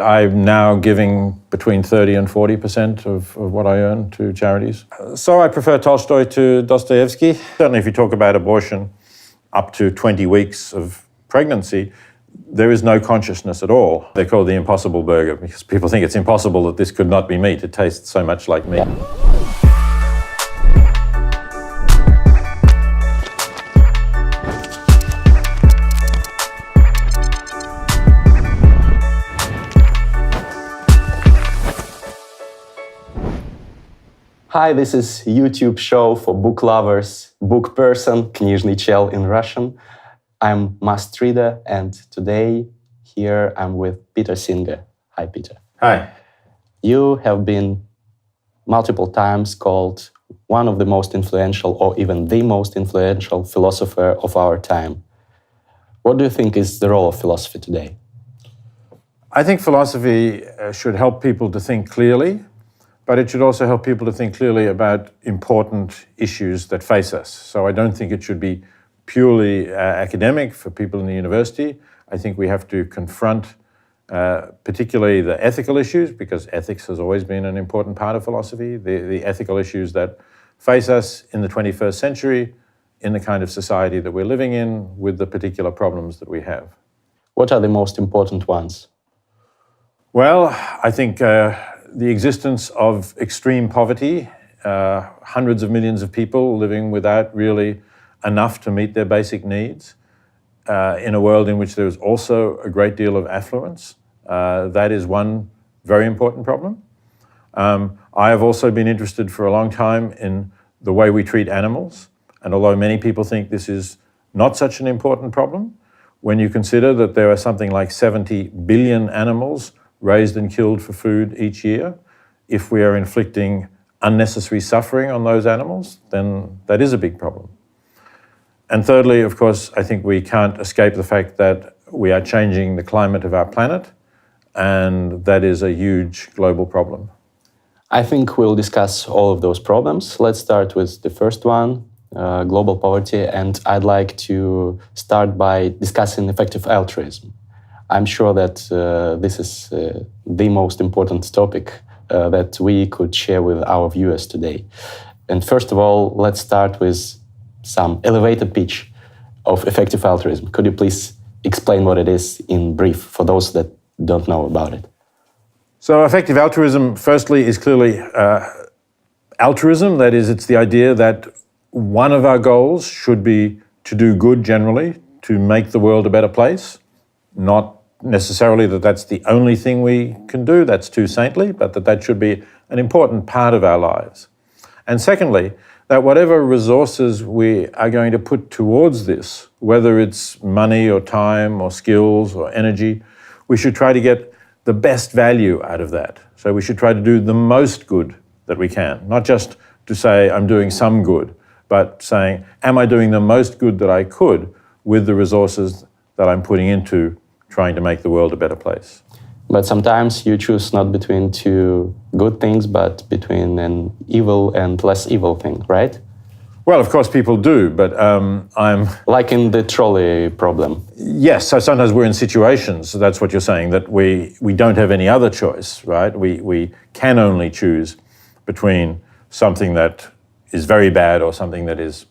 I'm now giving between 30 and 40% of what I earn to charities. So I prefer Tolstoy to Dostoevsky. Certainly if you talk about abortion up to 20 weeks of pregnancy, there is no consciousness at all. They're called the impossible burger because people think it's impossible that this could not be meat. It tastes so much like meat. Yeah. Hi, this is YouTube show for book lovers, book person, книжный чел in Russian. I'm Mustreader, and today here I'm with Peter Singer. Hi, Peter. Hi. You have been multiple times called one of the most influential or even the most influential philosopher of our time. What do you think is the role of philosophy today? I think philosophy should help people to think clearly, but it should also help people to think clearly about important issues that face us. So I don't think it should be purely academic for people in the university. I think we have to confront particularly the ethical issues, because ethics has always been an important part of philosophy, the ethical issues that face us in the 21st century, in the kind of society that we're living in, with the particular problems that we have. What are the most important ones? Well, I think the existence of extreme poverty, hundreds of millions of people living without really enough to meet their basic needs, in a world in which there is also a great deal of affluence. That is one very important problem. I have also been interested for a long time in the way we treat animals, and although many people think this is not such an important problem, when you consider that there are something like 70 billion animals raised and killed for food each year, if we are inflicting unnecessary suffering on those animals, then that is a big problem. And thirdly, of course, I think we can't escape the fact that we are changing the climate of our planet, and that is a huge global problem. I think we'll discuss all of those problems. Let's start with the first one, global poverty, and I'd like to start by discussing effective altruism. I'm sure that this is the most important topic that we could share with our viewers today. And first of all, let's start with some elevator pitch of effective altruism. Could you please explain what it is in brief for those that don't know about it? So effective altruism, firstly, is clearly altruism. That is, it's the idea that one of our goals should be to do good generally, to make the world a better place. Not necessarily that that's the only thing we can do, that's too saintly, but that should be an important part of our lives. And secondly, that whatever resources we are going to put towards this, whether it's money or time or skills or energy, we should try to get the best value out of that. So we should try to do the most good that we can, not just to say I'm doing some good, but saying, am I doing the most good that I could with the resources that I'm putting into trying to make the world a better place. But sometimes you choose not between two good things, but between an evil and less evil thing, right? Well, of course people do, but I'm... Like in the trolley problem. Yes, so sometimes we're in situations, so that's what you're saying, that we don't have any other choice, right? We can only choose between something that is very bad or something that is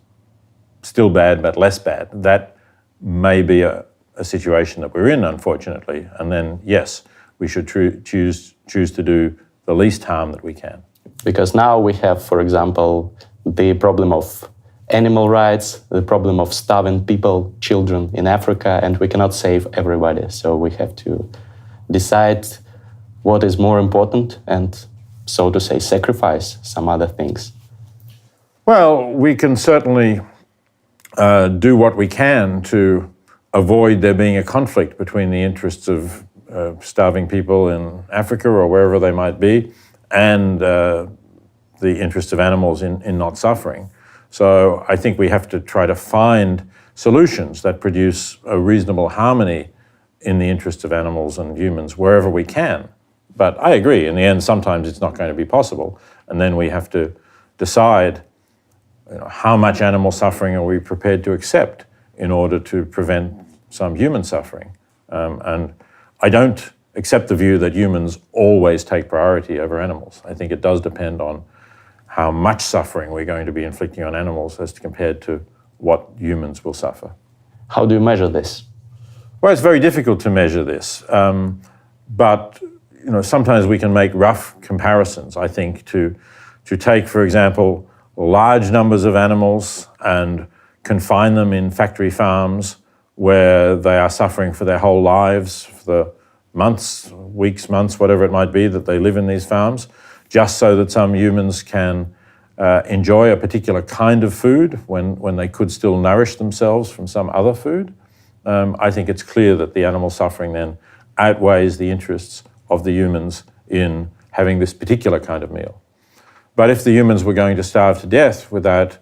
still bad but less bad. That may be a situation that we're in, unfortunately, and then, yes, we should choose to do the least harm that we can. Because now we have, for example, the problem of animal rights, the problem of starving people, children in Africa, and we cannot save everybody. So we have to decide what is more important and, so to say, sacrifice some other things. Well, we can certainly do what we can to avoid there being a conflict between the interests of starving people in Africa or wherever they might be and the interests of animals in not suffering. So I think we have to try to find solutions that produce a reasonable harmony in the interests of animals and humans wherever we can. But I agree, in the end, sometimes it's not going to be possible. And then we have to decide, how much animal suffering are we prepared to accept in order to prevent some human suffering. And I don't accept the view that humans always take priority over animals. I think it does depend on how much suffering we're going to be inflicting on animals as compared to what humans will suffer. How do you measure this? Well, it's very difficult to measure this, but sometimes we can make rough comparisons. I think to take, for example, large numbers of animals and confine them in factory farms where they are suffering for their whole lives, for the months, weeks, months, whatever it might be that they live in these farms, just so that some humans can enjoy a particular kind of food when they could still nourish themselves from some other food. I think it's clear that the animal suffering then outweighs the interests of the humans in having this particular kind of meal. But if the humans were going to starve to death without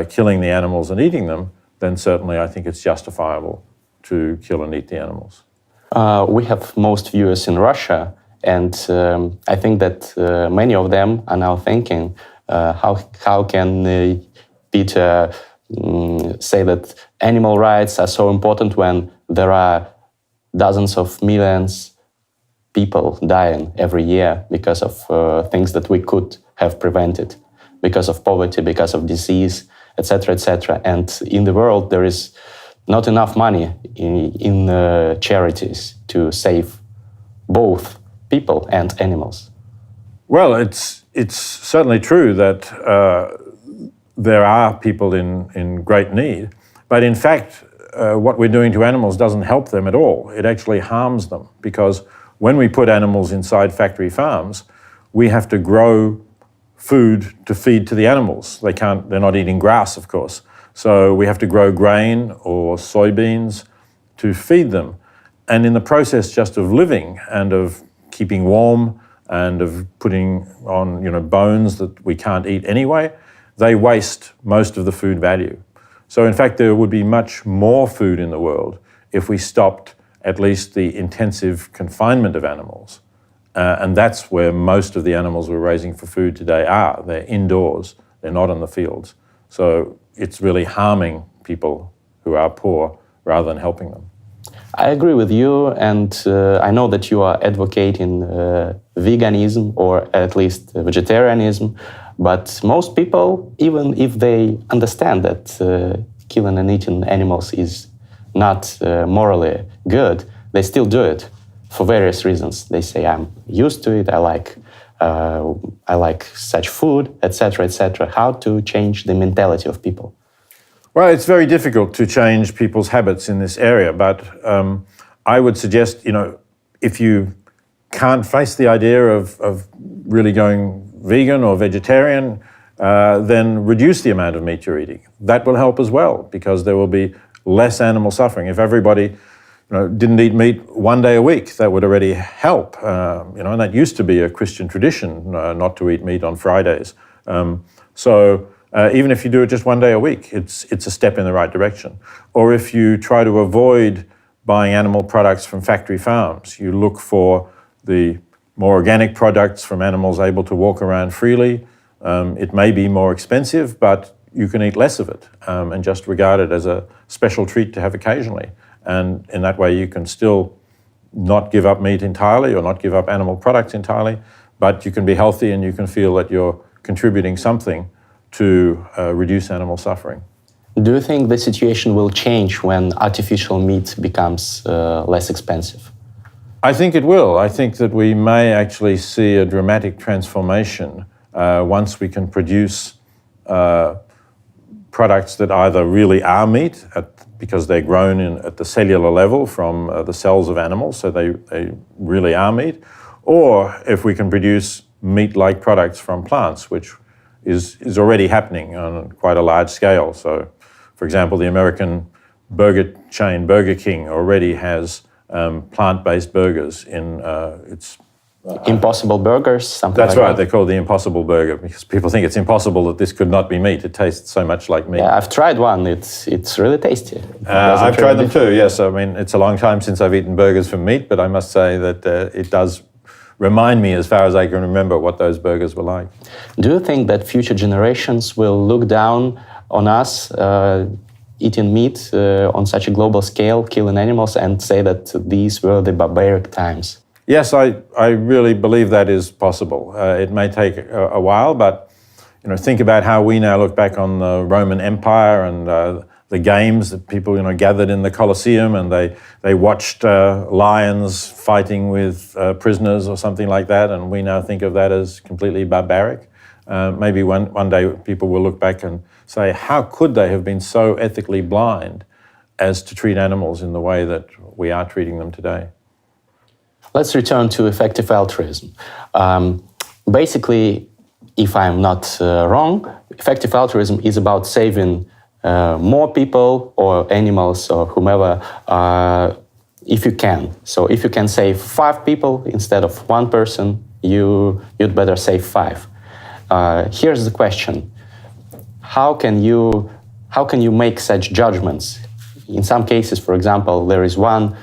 killing the animals and eating them, then certainly I think it's justifiable to kill and eat the animals. We have most viewers in Russia, and I think that many of them are now thinking, how can Peter say that animal rights are so important when there are dozens of millions people dying every year because of things that we could have prevented, because of poverty, because of disease, etc., etc. And in the world, there is not enough money in charities to save both people and animals. Well, it's certainly true that there are people in great need, but in fact, what we're doing to animals doesn't help them at all. It actually harms them, because when we put animals inside factory farms, we have to grow food to feed to the animals. They're not eating grass, of course. So we have to grow grain or soybeans to feed them. And in the process just of living and of keeping warm and of putting on bones that we can't eat anyway, they waste most of the food value. So in fact, there would be much more food in the world if we stopped at least the intensive confinement of animals. And that's where most of the animals we're raising for food today are. They're indoors, they're not in the fields. So it's really harming people who are poor rather than helping them. I agree with you, and I know that you are advocating veganism or at least vegetarianism, but most people, even if they understand that killing and eating animals is not morally good, they still do it for various reasons. They say, I'm used to it, I like such food, etc., etc. How to change the mentality of people? Well, it's very difficult to change people's habits in this area, but I would suggest, if you can't face the idea of really going vegan or vegetarian, then reduce the amount of meat you're eating. That will help as well, because there will be less animal suffering. If everybody didn't eat meat one day a week, that would already help. And that used to be a Christian tradition, not to eat meat on Fridays. So even if you do it just one day a week, it's a step in the right direction. Or if you try to avoid buying animal products from factory farms, you look for the more organic products from animals able to walk around freely. It may be more expensive, but you can eat less of it and just regard it as a special treat to have occasionally. And in that way, you can still not give up meat entirely or not give up animal products entirely, but you can be healthy and you can feel that you're contributing something to reduce animal suffering. Do you think the situation will change when artificial meat becomes less expensive? I think it will. I think that we may actually see a dramatic transformation once we can produce products that either really are meat, because they're grown at the cellular level from the cells of animals, so they really are meat, or if we can produce meat-like products from plants, which is already happening on quite a large scale. So, for example, the American burger chain Burger King already has plant-based burgers in its... Impossible burgers, something That's like right, that. they're called the Impossible Burger because people think it's impossible that this could not be meat. It tastes so much like meat. Yeah, I've tried one. It's really tasty. I've tried them too, yes. I mean, it's a long time since I've eaten burgers from meat, but I must say that it does remind me, as far as I can remember, what those burgers were like. Do you think that future generations will look down on us eating meat on such a global scale, killing animals, and say that these were the barbaric times? Yes, I really believe that is possible. It may take a while, but think about how we now look back on the Roman Empire and the games that people gathered in the Colosseum, and they watched lions fighting with prisoners or something like that, and we now think of that as completely barbaric. Maybe one day people will look back and say, how could they have been so ethically blind as to treat animals in the way that we are treating them today? Let's return to effective altruism. Basically, if I'm not wrong, effective altruism is about saving more people or animals or whomever if you can. So if you can save 5 people instead of 1 person, you'd better save 5. Here's the question. How can you make such judgments? In some cases, for example, there is one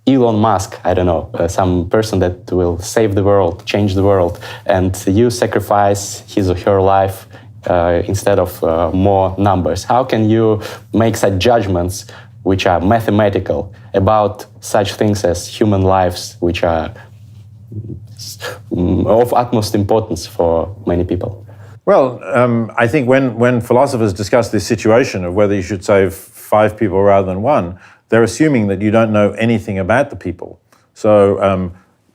Elon Musk, I don't know, some person that will save the world, change the world, and you sacrifice his or her life instead of more numbers. How can you make such judgments which are mathematical about such things as human lives, which are of utmost importance for many people? Well, I think when philosophers discuss this situation of whether you should save 5 people rather than 1, they're assuming that you don't know anything about the people. So,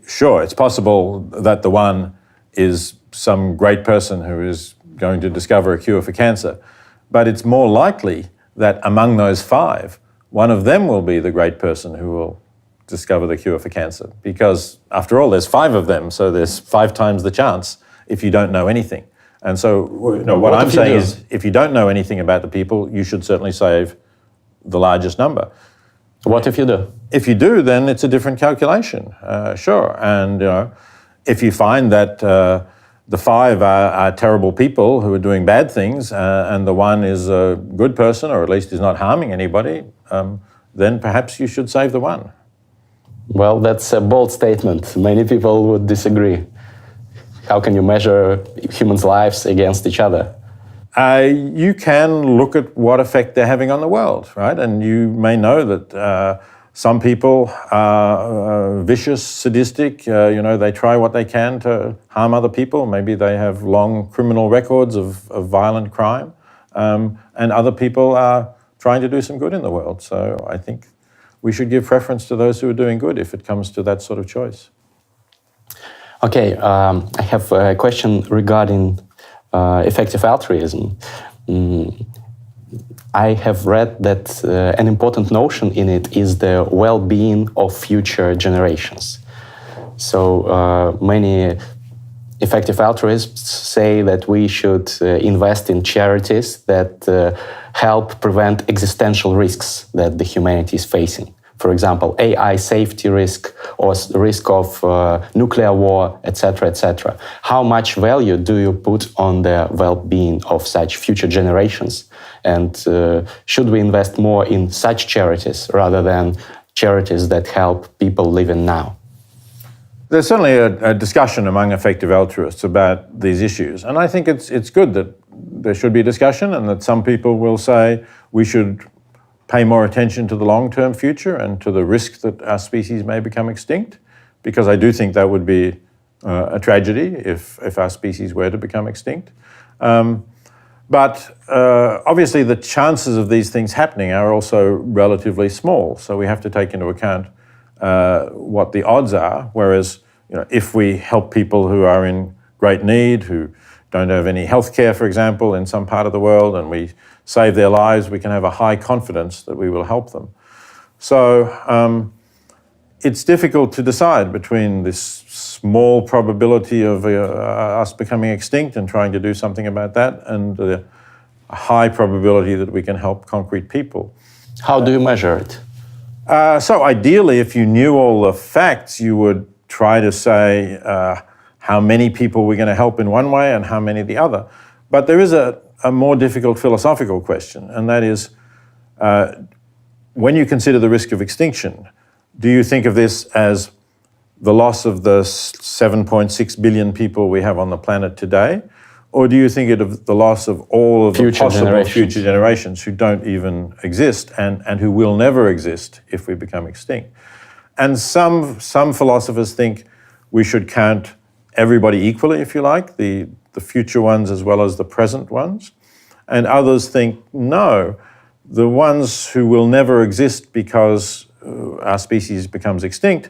sure, it's possible that the one is some great person who is going to discover a cure for cancer, but it's more likely that among those 5, one of them will be the great person who will discover the cure for cancer. Because, after all, there's 5 of them, so there's 5 times the chance if you don't know anything. And so, what I'm saying is, if you don't know anything about the people, you should certainly save the largest number. What if you do? If you do, then it's a different calculation, sure. And if you find that the 5 are terrible people who are doing bad things, and the 1 is a good person, or at least is not harming anybody, then perhaps you should save the 1. Well, that's a bold statement. Many people would disagree. How can you measure humans' lives against each other? You can look at what effect they're having on the world, right? And you may know that some people are vicious, sadistic, they try what they can to harm other people. Maybe they have long criminal records of violent crime. And other people are trying to do some good in the world. So I think we should give preference to those who are doing good if it comes to that sort of choice. Okay, I have a question regarding effective altruism. I have read that an important notion in it is the well-being of future generations. So many effective altruists say that we should invest in charities that help prevent existential risks that the humanity is facing. For example, AI safety risk or risk of nuclear war, etc., etc. How much value do you put on the well-being of such future generations? And should we invest more in such charities rather than charities that help people living now? There's certainly a discussion among effective altruists about these issues. And I think it's good that there should be a discussion, and that some people will say we should pay more attention to the long-term future and to the risk that our species may become extinct, because I do think that would be a tragedy if our species were to become extinct. But obviously the chances of these things happening are also relatively small, so we have to take into account what the odds are, whereas if we help people who are in great need, who don't have any health care, for example, in some part of the world, and we save their lives, we can have a high confidence that we will help them. So it's difficult to decide between this small probability of us becoming extinct and trying to do something about that, and a high probability that we can help concrete people. How do you measure it? So ideally, if you knew all the facts, you would try to say how many people we're going to help in one way and how many the other. But there is a more difficult philosophical question, and that is, when you consider the risk of extinction, do you think of this as the loss of the 7.6 billion people we have on the planet today, or do you think of the loss of all of the possible future generations who don't even exist and who will never exist if we become extinct? And some philosophers think we should count everybody equally, if you like, the future ones as well as the present ones. And others think, no, the ones who will never exist because our species becomes extinct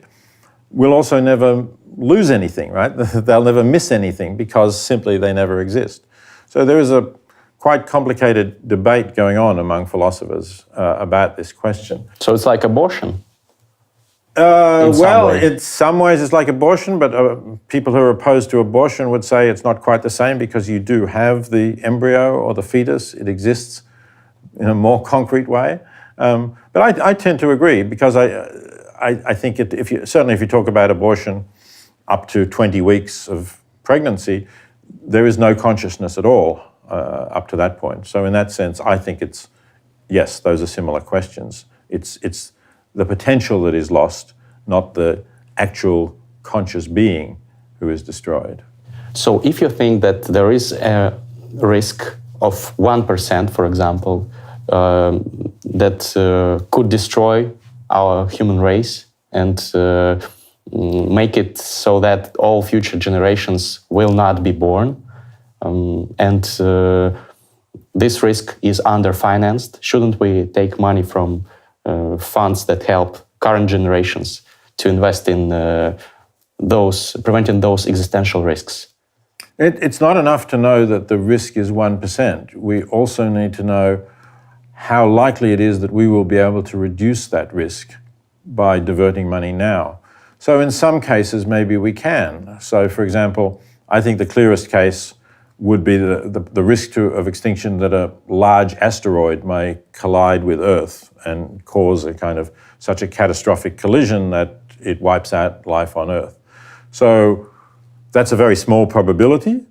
will also never lose anything, right? They'll never miss anything because simply they never exist. So there is a quite complicated debate going on among philosophers about this question. So it's like abortion? Well, in some ways it's like abortion, but people who are opposed to abortion would say it's not quite the same because you do have the embryo or the fetus. It exists in a more concrete way. But I tend to agree because I think certainly if you talk about abortion up to 20 weeks of pregnancy, there is no consciousness at all up to that point. So in that sense, I think yes, those are similar questions. It's the potential that is lost, not the actual conscious being who is destroyed. So if you think that there is a risk of 1%, for example, that could destroy our human race and make it so that all future generations will not be born, and this risk is underfinanced, shouldn't we take money from funds that help current generations to invest in preventing those existential risks? It's not enough to know that the risk is 1%. We also need to know how likely it is that we will be able to reduce that risk by diverting money now. So in some cases, maybe we can. So for example, I think the clearest case would be the risk of extinction that a large asteroid may collide with Earth and cause such a catastrophic collision that it wipes out life on Earth. So that's a very small probability,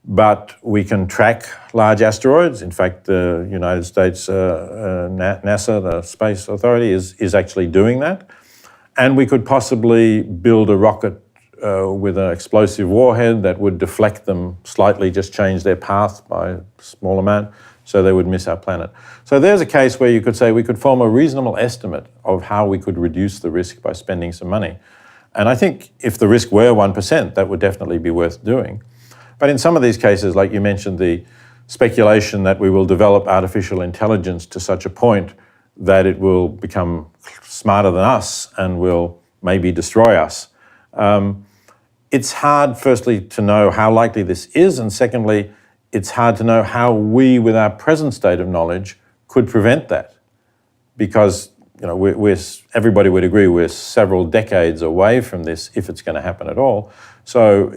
but we can track large asteroids. In fact, the United States NASA, the Space Authority, is actually doing that. And we could possibly build a rocket with an explosive warhead that would deflect them slightly, just change their path by a small amount, so they would miss our planet. So there's a case where you could say we could form a reasonable estimate of how we could reduce the risk by spending some money. And I think if the risk were 1%, that would definitely be worth doing. But in some of these cases, like you mentioned, the speculation that we will develop artificial intelligence to such a point that it will become smarter than us and will maybe destroy us. It's hard, firstly, to know how likely this is, and secondly, it's hard to know how we, with our present state of knowledge, could prevent that. Because everybody would agree we're several decades away from this, if it's going to happen at all. So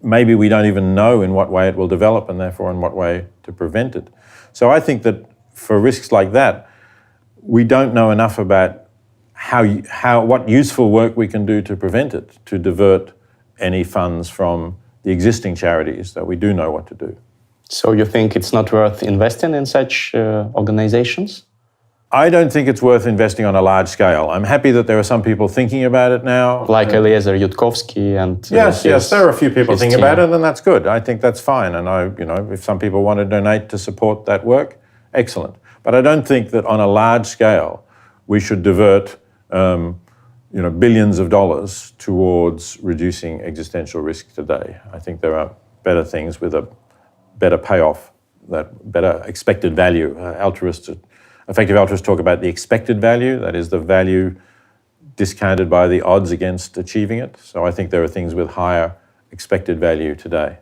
maybe we don't even know in what way it will develop, and therefore in what way to prevent it. So I think that for risks like that, we don't know enough about what useful work we can do to prevent it, to divert any funds from the existing charities that we do know what to do. So you think it's not worth investing in such organizations? I don't think it's worth investing on a large scale. I'm happy that there are some people thinking about it now. Like Eliezer Yudkowsky and... Yes, there are a few people thinking about it, and that's good. I think that's fine. And if some people want to donate to support that work, excellent. But I don't think that on a large scale we should divert billions of dollars towards reducing existential risk today. I think there are better things with a better payoff, better expected value. Effective altruists talk about the expected value, that is the value discounted by the odds against achieving it. So I think there are things with higher expected value today.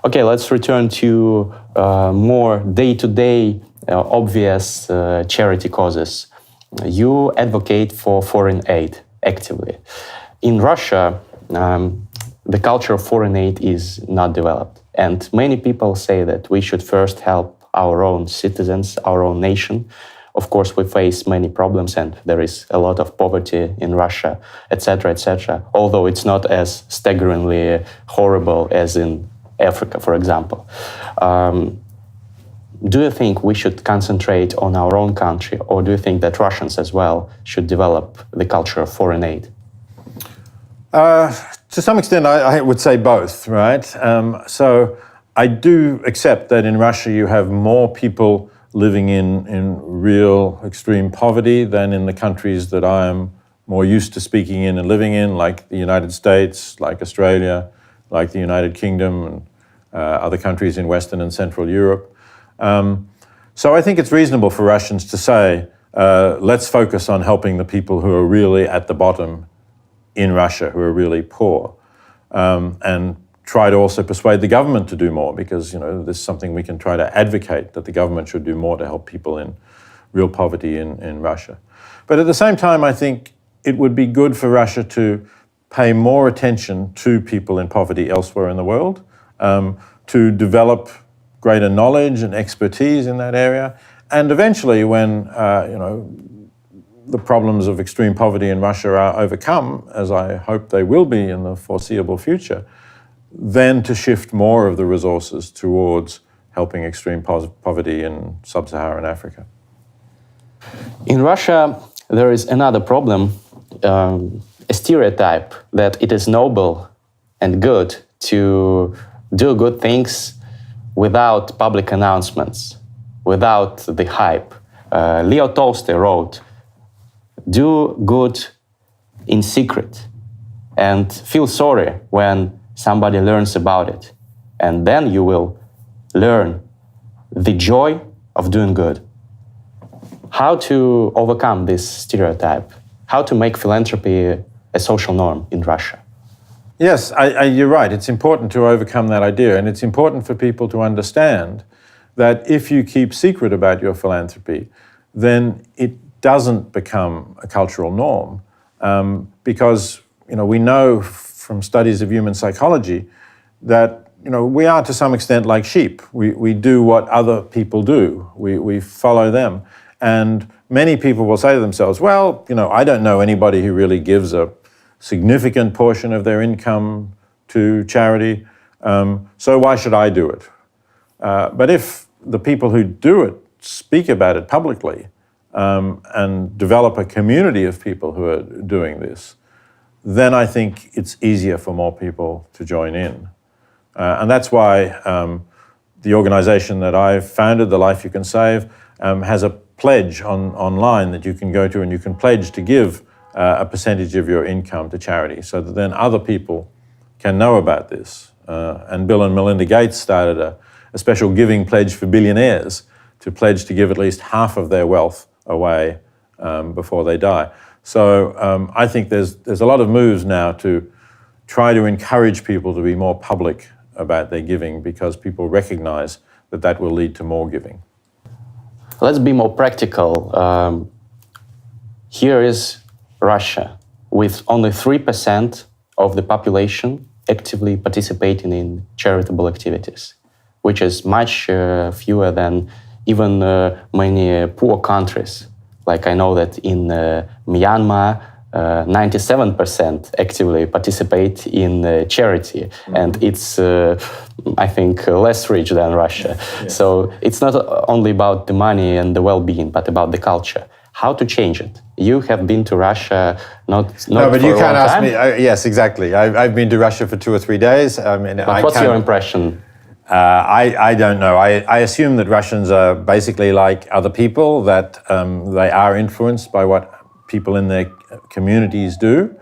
Okay, let's return to more day-to-day obvious charity causes. You advocate for foreign aid actively. In Russia, the culture of foreign aid is not developed. And many people say that we should first help our own citizens, our own nation. Of course, we face many problems and there is a lot of poverty in Russia, etc., etc., although it's not as staggeringly horrible as in Africa, for example. Do you think we should concentrate on our own country, or do you think that Russians as well should develop the culture of foreign aid? To some extent, I would say both, right? So I do accept that in Russia you have more people living in real extreme poverty than in the countries that I am more used to speaking in and living in, like the United States, like Australia, like the United Kingdom, and other countries in Western and Central Europe. So I think it's reasonable for Russians to say, let's focus on helping the people who are really at the bottom in Russia, who are really poor, and try to also persuade the government to do more, because this is something we can try to advocate, that the government should do more to help people in real poverty in Russia. But at the same time, I think it would be good for Russia to pay more attention to people in poverty elsewhere in the world, to develop greater knowledge and expertise in that area, and eventually when the problems of extreme poverty in Russia are overcome, as I hope they will be in the foreseeable future, then to shift more of the resources towards helping extreme poverty in sub-Saharan Africa. In Russia, there is another problem, a stereotype that it is noble and good to do good things without public announcements, without the hype. Leo Tolstoy wrote, "Do good in secret and feel sorry when somebody learns about it, and then you will learn the joy of doing good." How to overcome this stereotype? How to make philanthropy a social norm in Russia? Yes, you're right. It's important to overcome that idea, and it's important for people to understand that if you keep secret about your philanthropy, then it doesn't become a cultural norm, because we know from studies of human psychology that we are to some extent like sheep. We do what other people do. We follow them. And many people will say to themselves, well, I don't know anybody who really gives a significant portion of their income to charity, so why should I do it? But if the people who do it speak about it publicly, and develop a community of people who are doing this, then I think it's easier for more people to join in. And that's why the organization that I've founded, The Life You Can Save, has a pledge online that you can go to, and you can pledge to give a percentage of your income to charity, so that then other people can know about this. And Bill and Melinda Gates started a special giving pledge for billionaires to pledge to give at least half of their wealth away before they die. So I think there's a lot of moves now to try to encourage people to be more public about their giving, because people recognize that will lead to more giving. Let's be more practical. Here is Russia, with only 3% of the population actively participating in charitable activities, which is much fewer than even many poor countries. Like I know that in Myanmar, 97% actively participate in charity, mm-hmm. and it's, I think, less rich than Russia. Yeah. So it's not only about the money and the well-being, but about the culture. How to change it? You have been to Russia, not no, but for you a can't long ask time. me. Yes, exactly. I've been to Russia for 2 or 3 days. But what's your impression? I don't know. I assume that Russians are basically like other people, that they are influenced by what people in their communities do.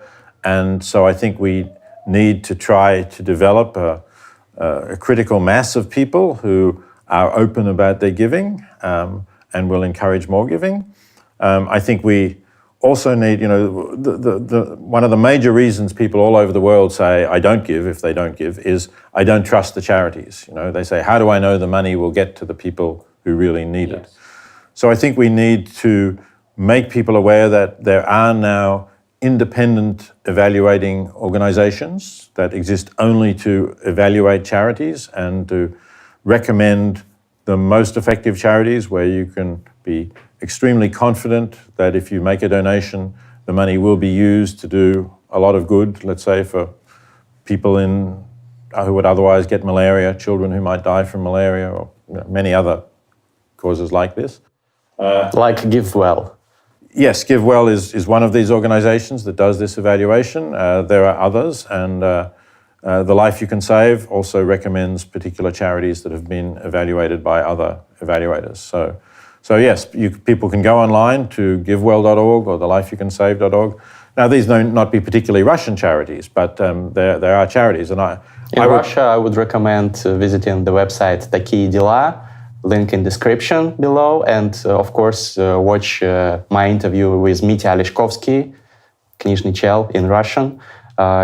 And so I think we need to try to develop a critical mass of people who are open about their giving and will encourage more giving. I think we also need, one of the major reasons people all over the world say, I don't give, if they don't give, is I don't trust the charities. They say, how do I know the money will get to the people who really need it? So I think we need to make people aware that there are now independent evaluating organizations that exist only to evaluate charities and to recommend the most effective charities, where you can be extremely confident that if you make a donation, the money will be used to do a lot of good, let's say for people who would otherwise get malaria, children who might die from malaria, or many other causes like this. Like GiveWell. Yes, GiveWell is one of these organizations that does this evaluation. There are others, and The Life You Can Save also recommends particular charities that have been evaluated by other evaluators. So yes, people can go online to givewell.org or thelifeyoucansave.org Now, these may not be particularly Russian charities, but there are charities. And in Russia, I would recommend visiting the website Takiye dela, link in description below, and of course, watch my interview with Mitya Aleshkovsky, Knижный чел in Russian.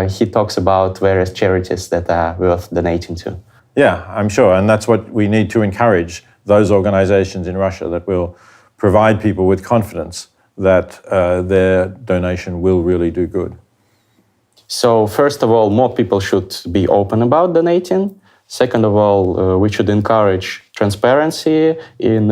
He talks about various charities that are worth donating to. Yeah, I'm sure. And that's what we need to encourage, those organizations in Russia that will provide people with confidence that their donation will really do good. So first of all, more people should be open about donating. Second of all, we should encourage transparency in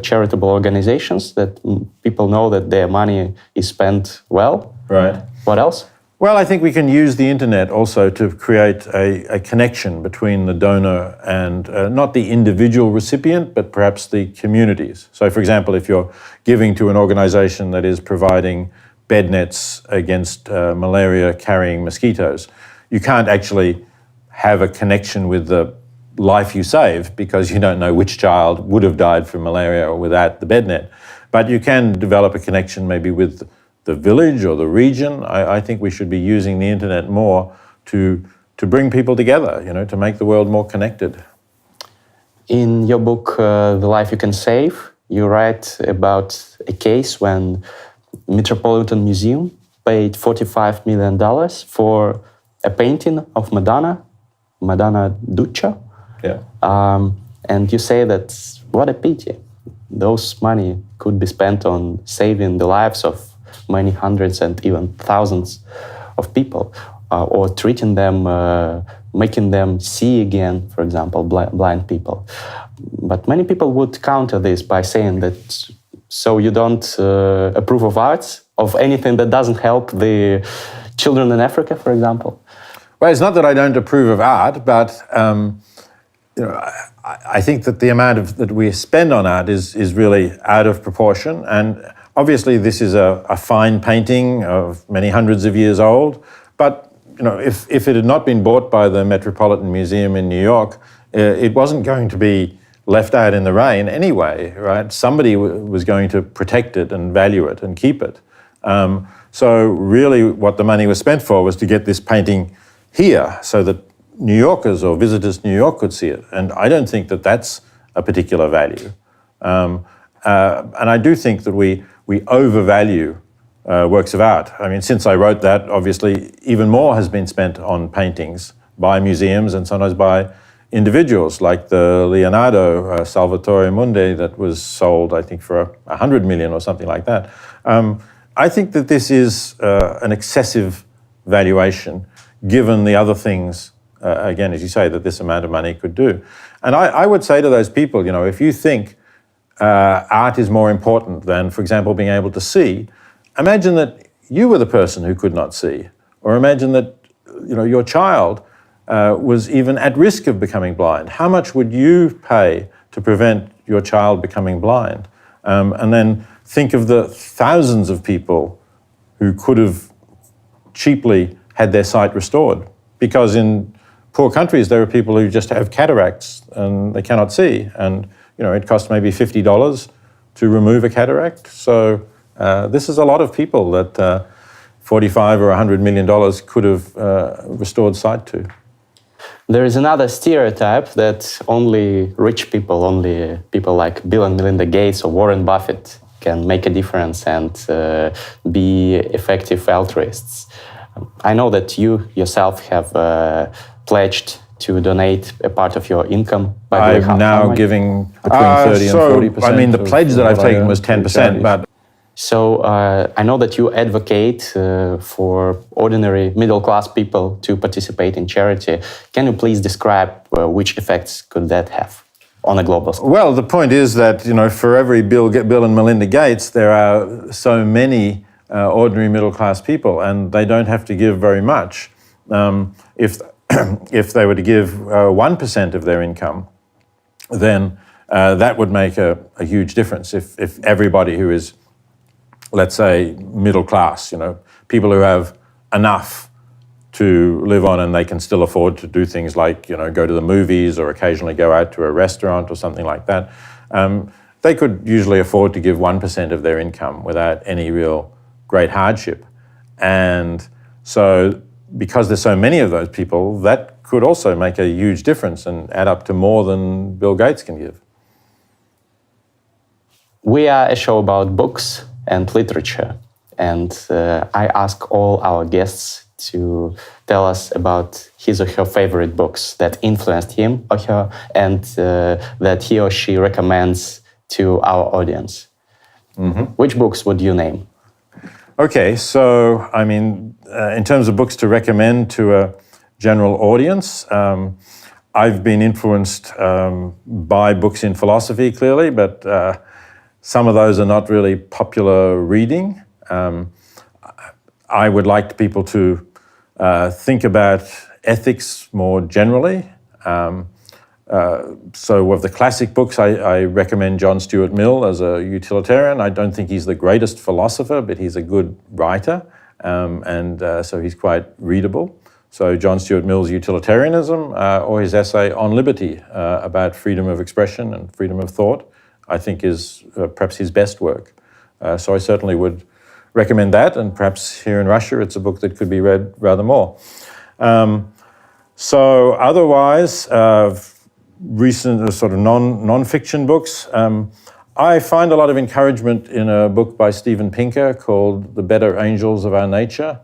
charitable organizations, that people know that their money is spent well. Right. What else? Well, I think we can use the internet also to create a connection between the donor and not the individual recipient, but perhaps the communities. So, for example, if you're giving to an organization that is providing bed nets against malaria-carrying mosquitoes, you can't actually have a connection with the life you save because you don't know which child would have died from malaria or without the bed net. But you can develop a connection maybe with the village or the region. I think we should be using the internet more to bring people together, to make the world more connected. In your book, The Life You Can Save, you write about a case when Metropolitan Museum paid $45 million for a painting of Madonna Duccia. Yeah. And you say that, what a pity. Those money could be spent on saving the lives of many hundreds and even thousands of people, or treating them, making them see again, for example, blind people. But many people would counter this by saying that, so you don't approve of arts, of anything that doesn't help the children in Africa, for example? Well, it's not that I don't approve of art, but I think that the amount that we spend on art is really out of proportion. And obviously, this is a fine painting of many hundreds of years old. But if it had not been bought by the Metropolitan Museum in New York, it wasn't going to be left out in the rain anyway, right? Somebody was going to protect it and value it and keep it. So really, what the money was spent for was to get this painting here, so that New Yorkers or visitors to New York could see it. And I don't think that that's a particular value. And I do think that we overvalue works of art. I mean, since I wrote that, obviously, even more has been spent on paintings by museums and sometimes by individuals, like the Leonardo Salvatore Mundi that was sold, I think, for $100 million or something like that. I think that this is an excessive valuation, given the other things, again, as you say, that this amount of money could do. And I would say to those people, if you think art is more important than, for example, being able to see, imagine that you were the person who could not see, or imagine that your child was even at risk of becoming blind. How much would you pay to prevent your child becoming blind? And then think of the thousands of people who could have cheaply had their sight restored. Because in poor countries, there are people who just have cataracts and they cannot see. And it costs maybe $50 to remove a cataract. So this is a lot of people that $45 or $100 million could have restored sight to. There is another stereotype that only rich people, only people like Bill and Melinda Gates or Warren Buffett can make a difference and be effective altruists. I know that you yourself have pledged to donate a part of your income. I'm now giving between 30 and 40%. I mean, the pledge that I've taken was 10%, but... So I know that you advocate for ordinary middle-class people to participate in charity. Can you please describe which effects could that have on a global scale? Well, the point is that, for every Bill and Melinda Gates, there are so many ordinary middle-class people, and they don't have to give very much. If they were to give 1% of their income, then that would make a huge difference. If everybody who is, let's say, middle class, people who have enough to live on and they can still afford to do things like, go to the movies or occasionally go out to a restaurant or something like that, they could usually afford to give 1% of their income without any real great hardship. And so because there's so many of those people, that could also make a huge difference and add up to more than Bill Gates can give. We are a show about books and literature, and I ask all our guests to tell us about his or her favorite books that influenced him or her and that he or she recommends to our audience. Which books would you name? Okay, so I mean, in terms of books to recommend to a general audience, I've been influenced by books in philosophy, clearly, but some of those are not really popular reading. I would like people to think about ethics more generally. So of the classic books, I recommend John Stuart Mill as a utilitarian. I don't think he's the greatest philosopher, but he's a good writer, and so he's quite readable. So John Stuart Mill's Utilitarianism, or his essay on liberty about freedom of expression and freedom of thought, I think is perhaps his best work. So I certainly would recommend that, and perhaps here in Russia it's a book that could be read rather more. So otherwise, recent sort of non-fiction books, I find a lot of encouragement in a book by Steven Pinker called The Better Angels of Our Nature.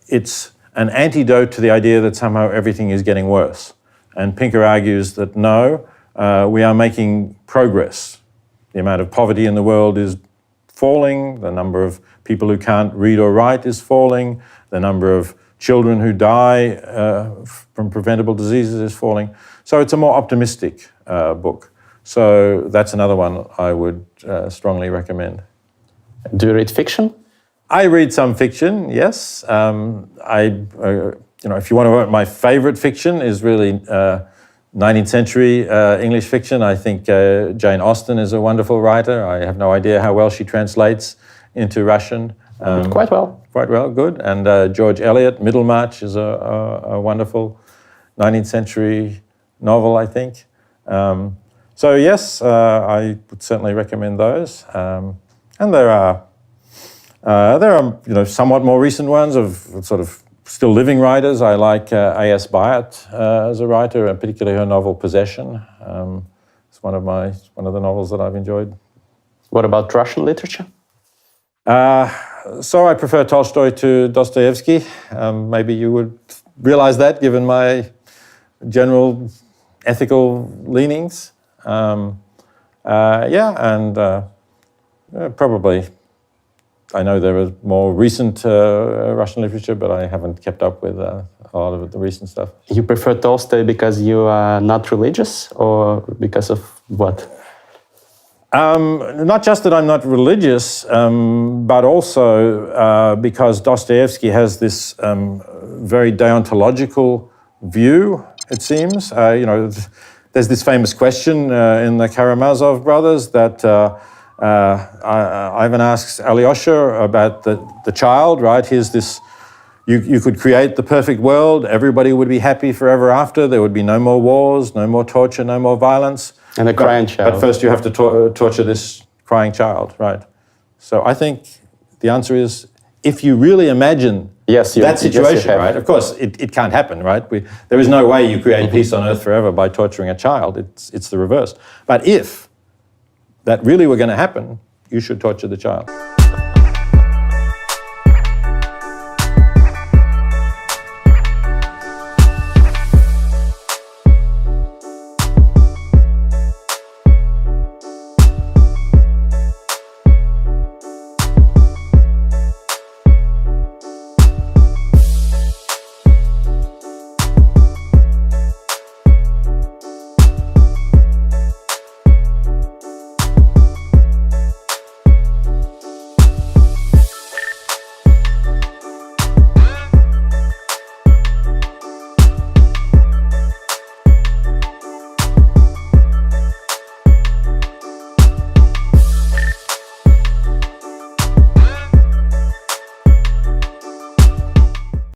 It's an antidote to the idea that somehow everything is getting worse. And Pinker argues that no, we are making progress. The amount of poverty in the world is falling, the number of people who can't read or write is falling, the number of children who die from preventable diseases is falling. So it's a more optimistic book. So that's another one I would strongly recommend. Do you read fiction? I read some fiction, yes. If you want to know, my favorite fiction is really 19th century English fiction. I think Jane Austen is a wonderful writer. I have no idea how well she translates into Russian. Quite well. Quite well, good. And George Eliot, Middlemarch is a wonderful 19th century novel, I think. So yes, I would certainly recommend those. And there are somewhat more recent ones of sort of still living writers. I like A.S. Byatt as a writer, and particularly her novel Possession. It's one of the novels that I've enjoyed. What about Russian literature? So I prefer Tolstoy to Dostoyevsky. Maybe you would realize that given my general ethical leanings. Probably. I know there is more recent Russian literature, but I haven't kept up with a lot of the recent stuff. You prefer Tolstoy because you are not religious, or because of what? Not just that I'm not religious, but also because Dostoevsky has this very deontological view, it seems. There's this famous question in the Karamazov brothers that Ivan asks Alyosha about the child, right? Here's this, you could create the perfect world, everybody would be happy forever after, there would be no more wars, no more torture, no more violence. And a crying child. But first you have to torture this crying child, right? So I think the answer is, if you really imagine that situation, right? Of course, it can't happen, right? There is no way you create peace on earth forever by torturing a child. It's the reverse. But if that really were going to happen, you should torture the child.